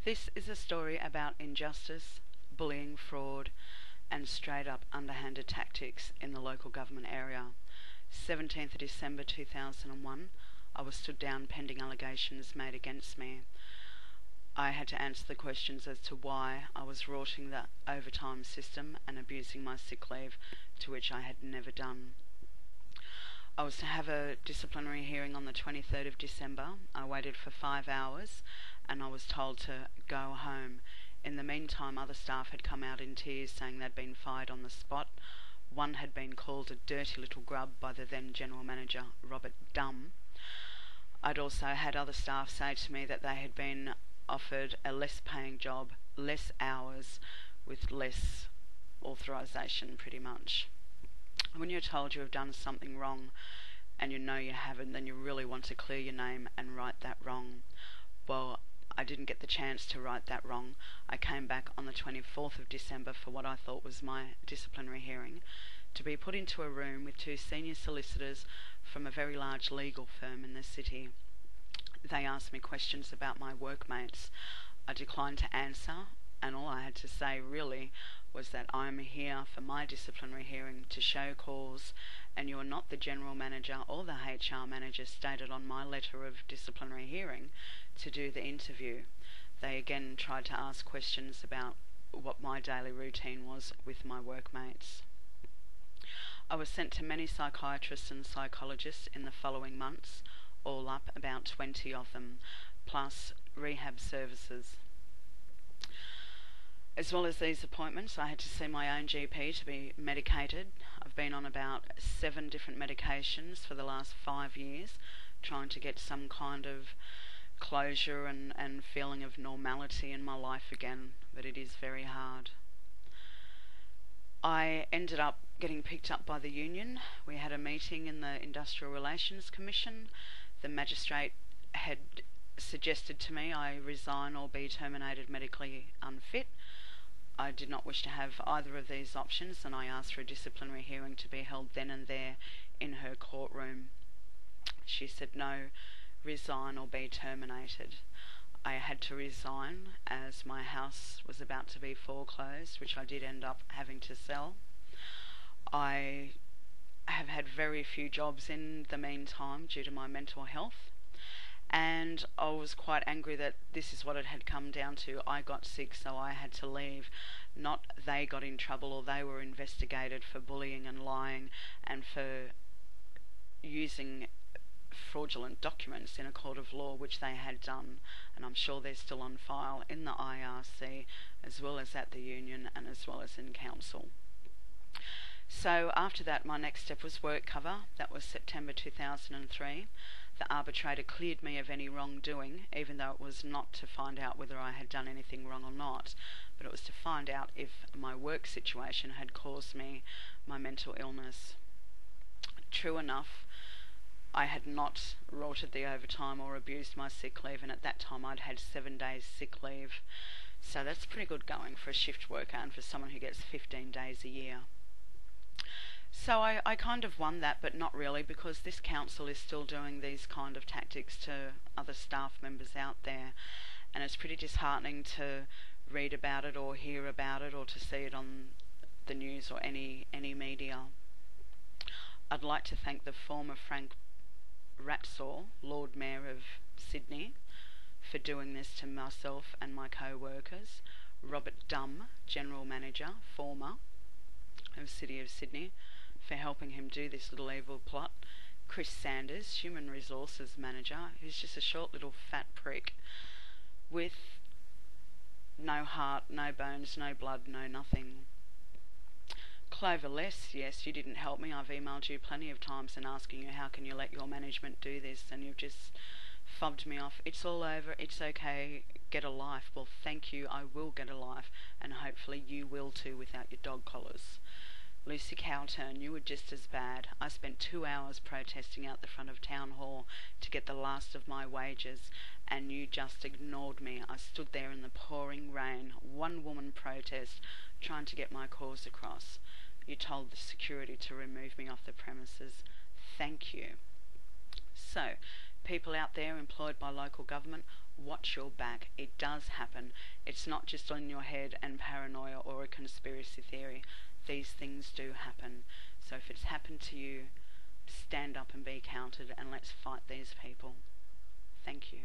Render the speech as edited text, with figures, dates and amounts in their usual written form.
This is a story about injustice, bullying, fraud, and straight up underhanded tactics in the local government area. 17th of December 2001, I was stood down pending allegations made against me. I had to answer the questions as to why I was rorting the overtime system and abusing my sick leave, to which I had never done. I was to have a disciplinary hearing on the 23rd of December. I waited for 5 hours and I was told to go home. In the meantime, other staff had come out in tears saying they'd been fired on the spot. One had been called a dirty little grub by the then General Manager, Robert Dumb. I'd also had other staff say to me that they had been offered a less paying job, less hours, with less authorisation pretty much. When you're told you have done something wrong and you know you haven't, then you really want to clear your name and right that wrong. Well, I didn't get the chance to right that wrong. I came back on the 24th of December for what I thought was my disciplinary hearing, to be put into a room with two senior solicitors from a very large legal firm in the city. They asked me questions about my workmates. I declined to answer, and all I had to say really was that I'm here for my disciplinary hearing to show cause, and you are not the general manager or the HR manager stated on my letter of disciplinary hearing to do the interview. They again tried to ask questions about what my daily routine was with my workmates. I was sent to many psychiatrists and psychologists in the following months, all up about 20 of them, plus rehab services. As well as these appointments, I had to see my own GP to be medicated. I've been on about 7 different medications for the last 5 years, trying to get some kind of closure and feeling of normality in my life again, but it is very hard. I ended up getting picked up by the union. We had a meeting in the Industrial Relations Commission. The magistrate had suggested to me I resign or be terminated medically unfit. I did not wish to have either of these options, and I asked for a disciplinary hearing to be held then and there in her courtroom. She said no, resign or be terminated. I had to resign as my house was about to be foreclosed, which I did end up having to sell. I have had very few jobs in the meantime due to my mental health, and I was quite angry that this is what it had come down to. I got sick, so I had to leave. Not they got in trouble or they were investigated for bullying and lying and for using fraudulent documents in a court of law, which they had done, and I'm sure they're still on file in the IRC as well as at the union and as well as in council. So after that, my next step was work cover. That was September 2003. The arbitrator cleared me of any wrongdoing, even though it was not to find out whether I had done anything wrong or not, but it was to find out if my work situation had caused me my mental illness. True enough, I had not rorted the overtime or abused my sick leave, and at that time I'd had 7 days sick leave. So that's pretty good going for a shift worker and for someone who gets 15 days a year. So I kind of won that, but not really, because this council is still doing these kind of tactics to other staff members out there, and it's pretty disheartening to read about it or hear about it or to see it on the news or any media. I'd like to thank the former Frank Ratsaw, Lord Mayor of Sydney, for doing this to myself and my co-workers, Robert Dumb, General Manager, former, of City of Sydney, for helping him do this little evil plot, Chris Sanders, Human Resources Manager, who's just a short little fat prick with no heart, no bones, no blood, no nothing. Clover Less, yes, you didn't help me. I've emailed you plenty of times and asking you how can you let your management do this, and you've just fobbed me off. It's all over, it's okay, get a life. Well, thank you, I will get a life, and hopefully you will too without your dog collars. Lucy Cowturn, you were just as bad. I spent 2 hours protesting out the front of Town Hall to get the last of my wages, and you just ignored me. I stood there in the pouring rain, one-woman protest, trying to get my cause across. You told the security to remove me off the premises. Thank you. So, people out there employed by local government, watch your back. It does happen. It's not just on your head and paranoia or a conspiracy theory. These things do happen. So if it's happened to you, stand up and be counted, and let's fight these people. Thank you.